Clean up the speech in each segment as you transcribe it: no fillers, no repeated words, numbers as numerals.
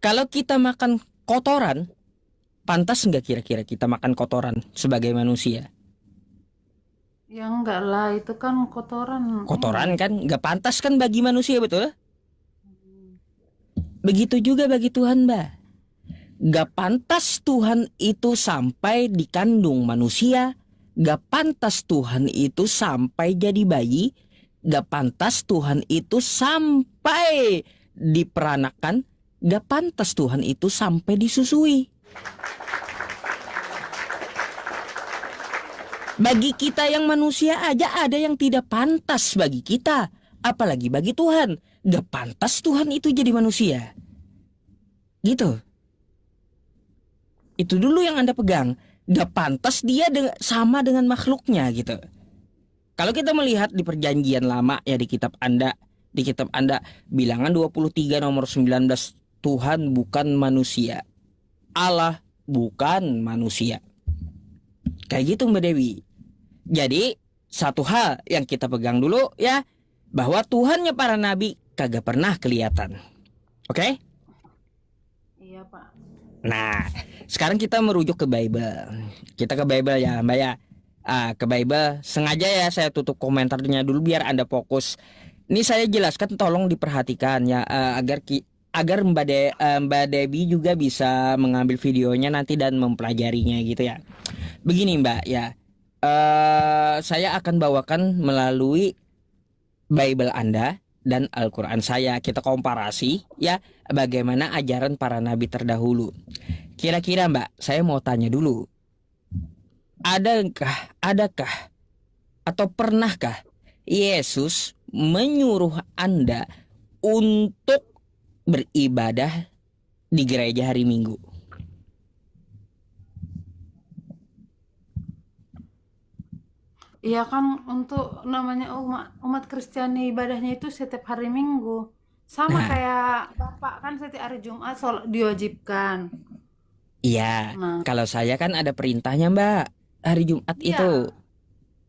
Kalau kita makan kotoran, pantas nggak kira-kira kita makan kotoran sebagai manusia? Ya enggak lah, itu kan kotoran ini. Kotoran kan nggak pantas kan bagi manusia, betul? Begitu juga bagi Tuhan, Mbak. Gak pantas Tuhan itu sampai dikandung manusia. Gak pantas Tuhan itu sampai jadi bayi. Gak pantas Tuhan itu sampai diperanakan. Gak pantas Tuhan itu sampai disusui. Bagi kita yang manusia aja ada yang tidak pantas bagi kita. Apalagi bagi Tuhan. Gak pantas Tuhan itu jadi manusia. Gitu. Itu dulu yang Anda pegang. Gak pantas dia sama dengan makhluknya gitu. Kalau kita melihat di perjanjian lama ya di kitab Anda. Di kitab Anda bilangan 23 nomor 19. Tuhan bukan manusia. Allah bukan manusia. Kayak gitu Mbak Dewi. Jadi satu hal yang kita pegang dulu ya. Bahwa Tuhannya para nabi kagak pernah kelihatan. Oke? Iya, Pak. Nah, sekarang kita merujuk ke Bible. Kita ke Bible ya, Mbak ya. Ke Bible. Sengaja ya saya tutup komentarnya dulu biar Anda fokus. Ini saya jelaskan, tolong diperhatikan ya, agar Mbak Debbie juga bisa mengambil videonya nanti dan mempelajarinya gitu ya. Begini Mbak ya, saya akan bawakan melalui Bible Anda dan Al-Quran saya. Kita komparasi ya bagaimana ajaran para nabi terdahulu. Kira-kira Mbak, saya mau tanya dulu. Adakah atau pernahkah Yesus menyuruh Anda untuk beribadah di gereja hari Minggu? Iya kan untuk namanya umat Kristiani ibadahnya itu setiap hari Minggu. Sama Nah, kayak Bapak kan setiap hari Jumat sholat diwajibkan. iya, Nah, kalau saya kan ada perintahnya Mbak. Hari Jumat itu iya.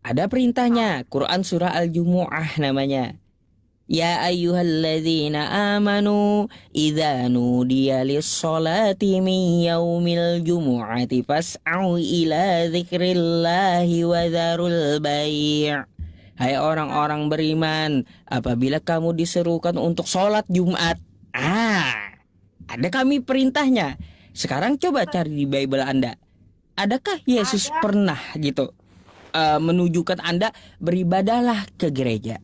ada Ah, perintahnya. Quran surah Al-Jumu'ah namanya. Ya ayyuhalladzina amanu idza nudiya lis-sholati min yaumil jumu'ati fas'au ila dzikrillahi wa dzarul bai'. Hai nah, orang-orang beriman, apabila kamu diserukan untuk sholat Jumat, ada kami perintahnya. Sekarang coba cari di Bible Anda. Adakah Yesus ada pernah gitu menunjukkan Anda beribadahlah ke gereja?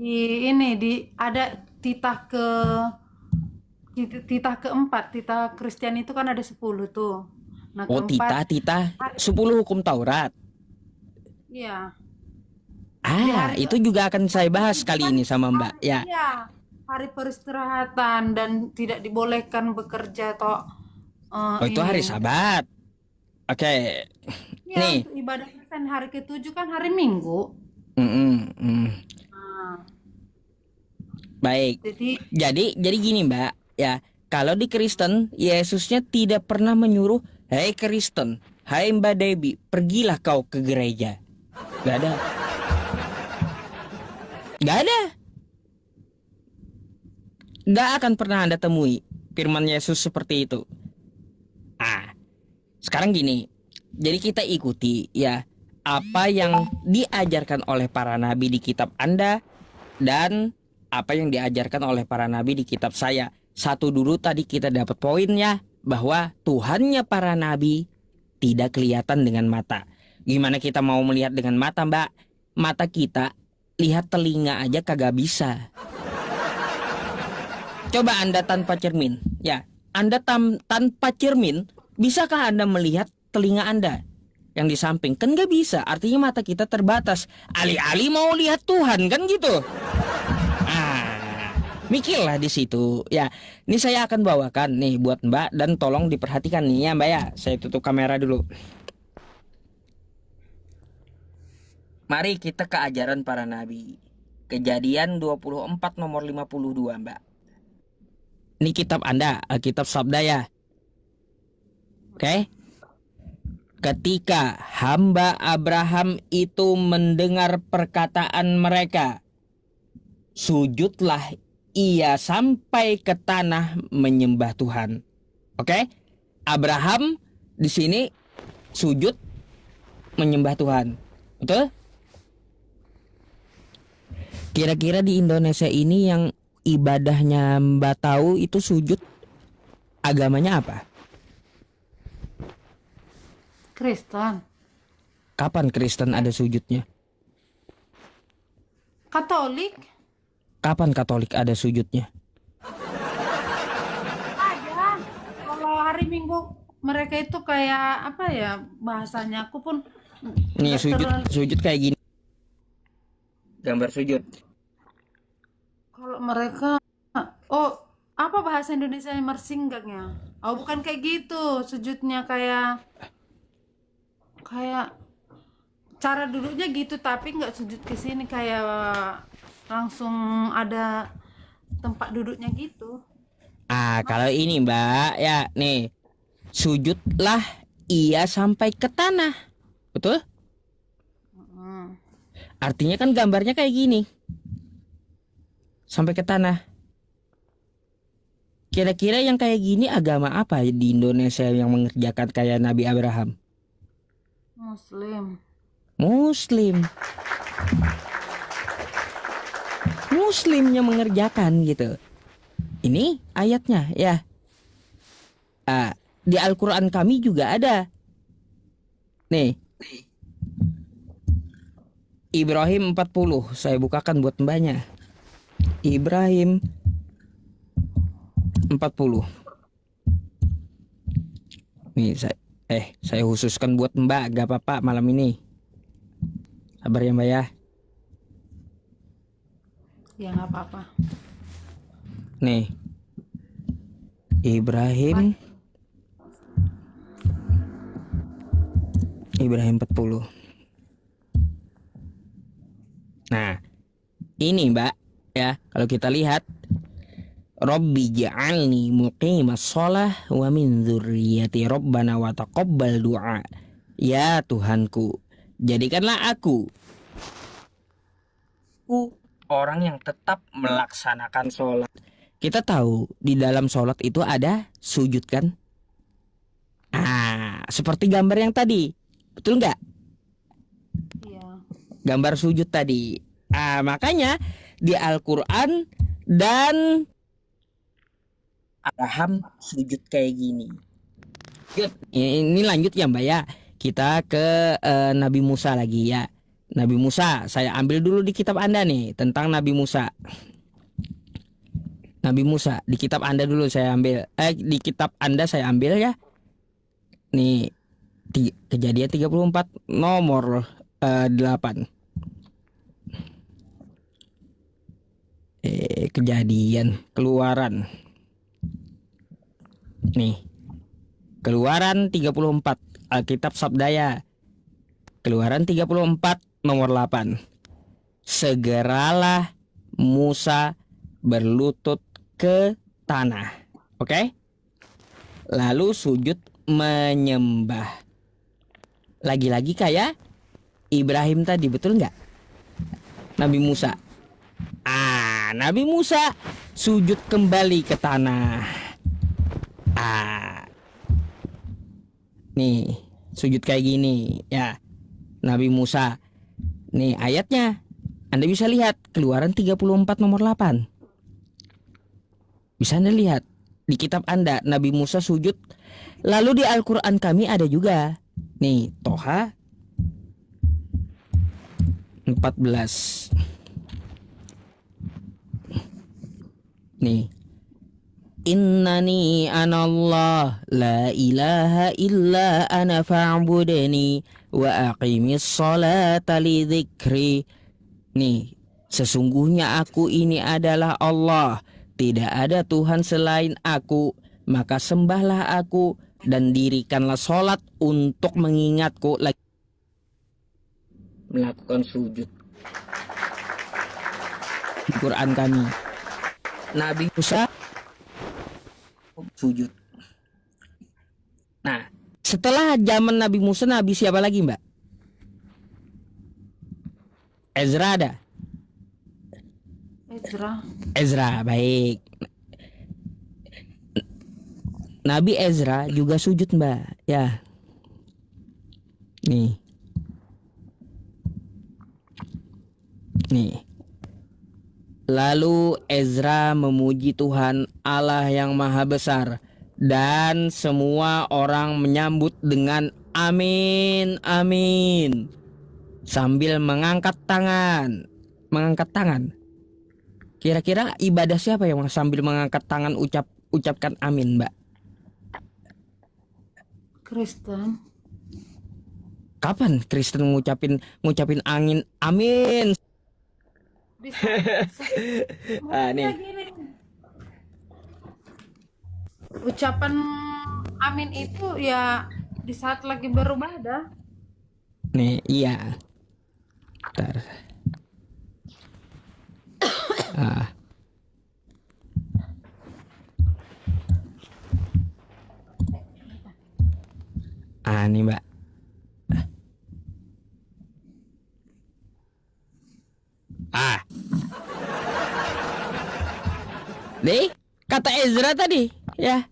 di ini di ada titah ke titah keempat, titah Kristen itu kan ada 10 tuh. Nah, Oh, keempat tita, hari 10 hukum Taurat. iya, di hari ke Itu juga akan saya hari bahas ketujuh kali kan ini sama Mbak. hari Ya, iya, hari peristirahatan dan tidak dibolehkan bekerja atau oh itu ini. hari Sabat. Oke, Iya, nih. untuk ibadah Kristen hari ketujuh kan hari Minggu. Mm-mm, mm. Nah, Baik. jadi Jadi gini Mbak. Ya, kalau di Kristen, Yesusnya tidak pernah menyuruh, Hei Kristen, hai Mbak Debbie, pergilah kau ke gereja. Gak ada. Gak ada. Gak akan pernah Anda temui firman Yesus seperti itu. Ah, sekarang gini, jadi kita ikuti ya apa yang diajarkan oleh para nabi di kitab Anda dan apa yang diajarkan oleh para nabi di kitab saya. Satu dulu tadi kita dapat poinnya bahwa Tuhannya para nabi tidak kelihatan dengan mata. Gimana kita mau melihat dengan mata, Mbak? Mata kita lihat telinga aja kagak bisa. Coba Anda tanpa cermin, ya. Anda tanpa cermin, bisakah Anda melihat telinga Anda yang di samping? Kan nggak bisa. Artinya mata kita terbatas. Alih-alih mau lihat Tuhan kan gitu. Mikirlah di situ. Ya, ini saya akan bawakan nih buat Mbak dan tolong diperhatikan nih ya Mbak ya. Saya tutup kamera dulu. Mari kita ke ajaran para nabi. Kejadian 24 nomor 52 Mbak. Ini kitab Anda, Alkitab Sabda ya. Oke? Ketika hamba Abraham itu mendengar perkataan mereka, sujudlah ia sampai ke tanah menyembah Tuhan. Oke? Abraham di sini sujud menyembah Tuhan. Betul? Kira-kira di Indonesia ini yang ibadahnya Mbak tahu itu sujud agamanya apa? Kristen, Kapan Kristen ada sujudnya? Katolik, Kapan Katolik ada sujudnya? ada. Kalau hari Minggu mereka itu kayak apa ya bahasanya? Aku pun Nih nggak sujud terlalu. sujud kayak gini. Gambar sujud. Kalau mereka, oh apa bahasa Indonesia yang mersinggangnya? Oh bukan kayak gitu, sujudnya kayak kayak cara duduknya gitu, tapi nggak sujud ke sini kayak langsung ada tempat duduknya gitu. Kalau ini Mbak, ya nih sujudlah ia sampai ke tanah. Betul? Hmm. Artinya kan gambarnya kayak gini. Sampai ke tanah. Kira-kira yang kayak gini agama apa di Indonesia yang mengerjakan kayak Nabi Abraham? Muslim. Muslim. Muslimnya mengerjakan gitu. Ini ayatnya ya. Di Al-Quran kami juga ada. Nih, Ibrahim 40. Saya bukakan buat mbaknya. Ibrahim 40. Nih saya khususkan buat mbak, gak apa-apa malam ini. Sabar ya mbak ya. Ya nggak apa-apa. Nih, Ibrahim 40. Nah, ini mbak ya, kalau kita lihat Robbi ja'alni muqimas shalah wa min dzurriyyati rabbana wa taqabbal du'a. Ya Tuhanku, jadikanlah aku orang yang tetap melaksanakan sholat. Kita tahu di dalam sholat itu ada sujud kan? Seperti gambar yang tadi, betul nggak? Iya. Gambar sujud tadi. Makanya di Al-Quran dan Abraham sujud kayak gini. Ini lanjut ya Mbak ya. Kita ke Nabi Musa lagi ya. Nabi Musa, saya ambil dulu di kitab Anda nih tentang Nabi Musa. Nabi Musa di kitab Anda dulu saya ambil. Di kitab Anda saya ambil ya. Nih Kejadian 34 nomor 8. Kejadian Keluaran. Nih, Keluaran 34, Alkitab Sabdaya. Keluaran 34 nomor 8. Segeralah Musa berlutut ke tanah. Oke? Lalu sujud menyembah. Lagi-lagi kayak Ibrahim tadi, betul nggak? Nabi Musa. Nabi Musa sujud kembali ke tanah. Nih, sujud kayak gini ya. Nabi Musa. Nih ayatnya. Anda bisa lihat Keluaran 34 nomor 8. Bisa Anda lihat di kitab Anda Nabi Musa sujud. Lalu di Al-Qur'an kami ada juga. Nih, Toha 14. Nih, Innani anallah la ilaha illa ana fa'budni wa aqimis salata li dzikri. Nih, sesungguhnya aku ini adalah Allah, tidak ada Tuhan selain aku, maka sembahlah aku dan dirikanlah sholat untuk mengingatku lagi. Melakukan sujud. Di Quran kami Nabi Musa sujud. Nah, setelah zaman Nabi Musa, Nabi siapa lagi Mbak? Ezra ada. Ezra. Ezra, baik. Nabi Ezra juga sujud, Mbak. Ya. Nih. Nih. Lalu Ezra memuji Tuhan Allah yang Maha Besar, dan semua orang menyambut dengan amin, amin, sambil mengangkat tangan. Mengangkat tangan. Kira-kira ibadah siapa yang sambil mengangkat tangan ucapkan amin, Mbak? Kristen. Kapan Kristen ngucapin angin amin? Bisa. Nih. Gini. Ucapan amin itu ya di saat lagi beribadah. Nih, iya. Bentar. Nih, Mbak. Nih, kata Ezra tadi, ya.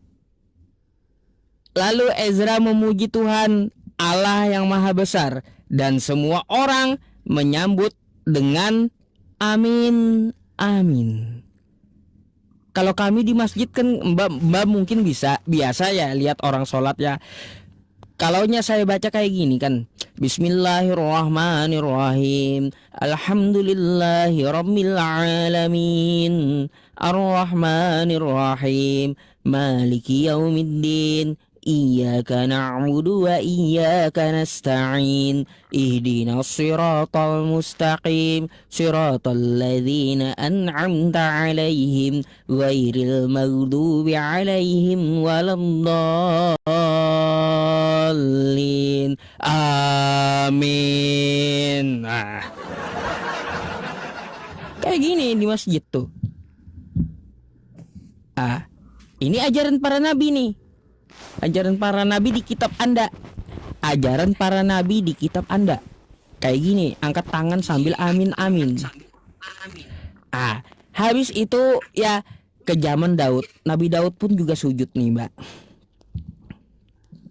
Lalu Ezra memuji Tuhan Allah yang Maha Besar, dan semua orang menyambut dengan amin, amin. Kalau kami di masjid kan Mbak mungkin biasa ya lihat orang sholat ya. Kalaunya saya baca kayak gini kan, Bismillahirrahmanirrahim, Alhamdulillahi Rabbil Alamin, Ar-Rahmanirrahim, Maliki Yaumiddin, Iyyaka na'budu wa iyyaka nasta'in, Ihdinas siratal mustaqim, Siratal ladzina an'amta 'alaihim, Ghairil maghdubi 'alaihim waladdallin. Amin. Kayak gini di masjid tuh. Ini ajaran para nabi nih. Ajaran para nabi di kitab Anda. Ajaran para nabi di kitab Anda. Kayak gini, angkat tangan sambil amin, amin. Habis itu ya ke zaman Daud. Nabi Daud pun juga sujud nih, Mbak.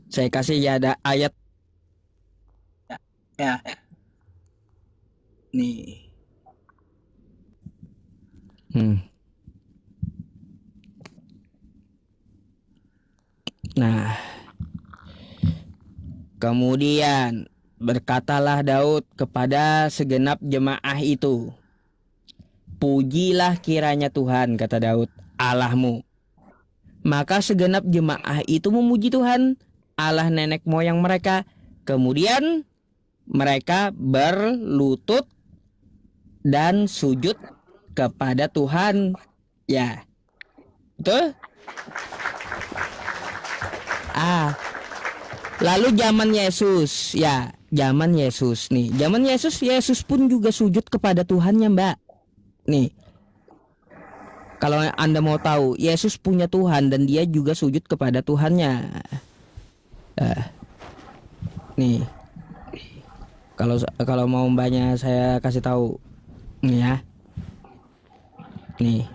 Saya kasih ya ada ayat. Ya. Nih. Nah, kemudian berkatalah Daud kepada segenap jemaah itu, pujilah kiranya Tuhan, kata Daud, Allahmu. Maka segenap jemaah itu memuji Tuhan, Allah nenek moyang mereka. Kemudian mereka berlutut dan sujud kepada Tuhan. Ya, betul? Lalu zaman Yesus, ya, zaman Yesus nih. Zaman Yesus pun juga sujud kepada Tuhannya, Mbak. Nih. Kalau Anda mau tahu, Yesus punya Tuhan dan dia juga sujud kepada Tuhannya. Nih. Kalau mau Mbaknya saya kasih tahu. Nih ya. Nih.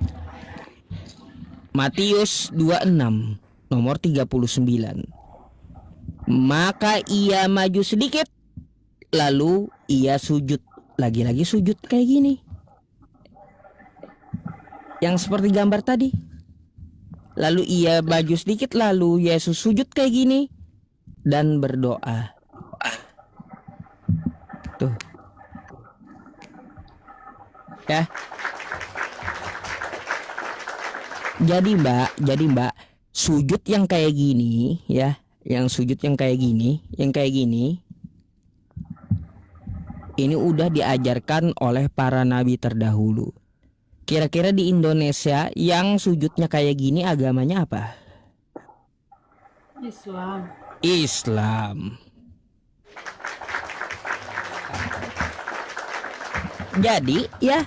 Matius 26 nomor 39. Maka ia maju sedikit, lalu ia sujud, lagi-lagi sujud kayak gini, yang seperti gambar tadi. Lalu ia maju sedikit, lalu Yesus sujud kayak gini dan berdoa. Tuh, ya. Jadi Mbak, sujud yang kayak gini ya, yang sujud yang kayak gini, ini udah diajarkan oleh para nabi terdahulu. Kira-kira di Indonesia yang sujudnya kayak gini agamanya apa? Islam. Jadi ya,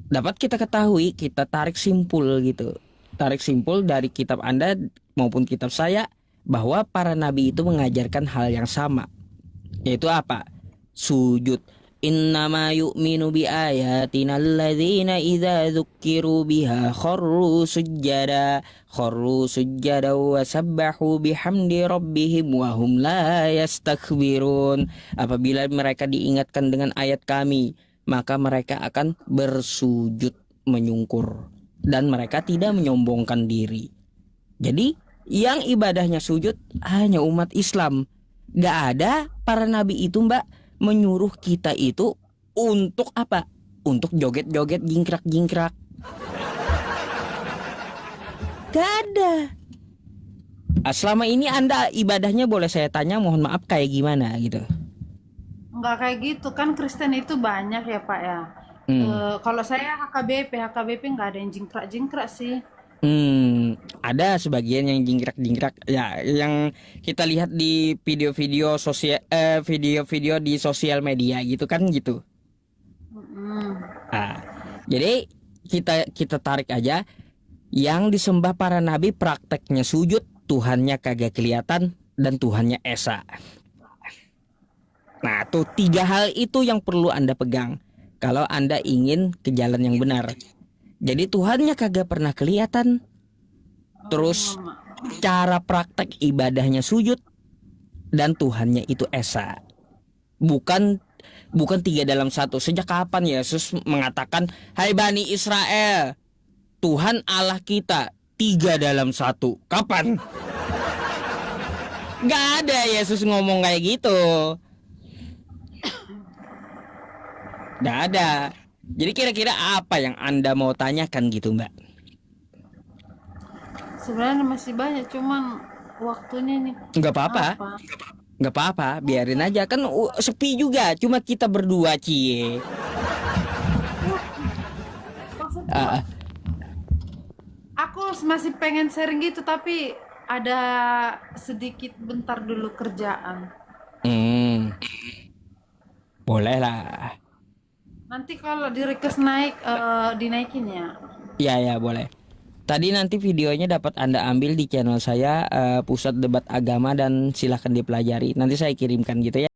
dapat kita ketahui, kita tarik simpul gitu. Tarik simpul dari kitab Anda maupun kitab saya, bahwa para nabi itu mengajarkan hal yang sama. Yaitu apa? Sujud. Innama yu'minu bi ayatina alladzina idza dzukkiru biha kharru sujjada wa sabbahu bihamdi rabbihim wa hum la yastakbirun. Apabila mereka diingatkan dengan ayat kami, maka mereka akan bersujud menyungkur dan mereka tidak menyombongkan diri. Jadi yang ibadahnya sujud hanya umat Islam. Gak ada para nabi itu, Mbak, menyuruh kita itu untuk apa? Untuk joget-joget, jingkrak-jingkrak. Gak ada. Selama ini Anda ibadahnya, boleh saya tanya, mohon maaf, kayak gimana gitu? Nggak kayak gitu kan, Kristen itu banyak ya Pak ya. Kalau saya HKBP nggak ada yang jingkrak-jingkrak sih. Ada sebagian yang jingkrak-jingkrak ya, yang kita lihat di video-video video-video di sosial media gitu kan gitu. Mm. Jadi kita tarik aja, yang disembah para nabi prakteknya sujud, Tuhannya kagak kelihatan dan Tuhannya esa. Nah, tuh 3 hal itu yang perlu Anda pegang kalau Anda ingin ke jalan yang benar. Jadi Tuhannya kagak pernah kelihatan. Terus cara praktek ibadahnya sujud dan Tuhannya itu esa. Bukan 3 dalam 1. Sejak kapan Yesus mengatakan, "Hai Bani Israel, Tuhan Allah kita 3 dalam 1"? Kapan? Gak ada Yesus ngomong kayak gitu. Gak ada. Jadi kira-kira apa yang Anda mau tanyakan gitu, Mbak? Sebenarnya masih banyak, cuman waktunya nih. Nggak apa-apa. Apa? Nggak apa-apa, biarin aja. Kan sepi juga, cuma kita berdua, cie. Maksudnya, aku masih pengen sharing gitu, tapi ada sedikit bentar dulu kerjaan. Boleh lah. Nanti kalau di request naik, dinaikin ya. Ya, boleh. Tadi nanti videonya dapat Anda ambil di channel saya, Pusat Debat Agama, dan silahkan dipelajari. Nanti saya kirimkan gitu ya.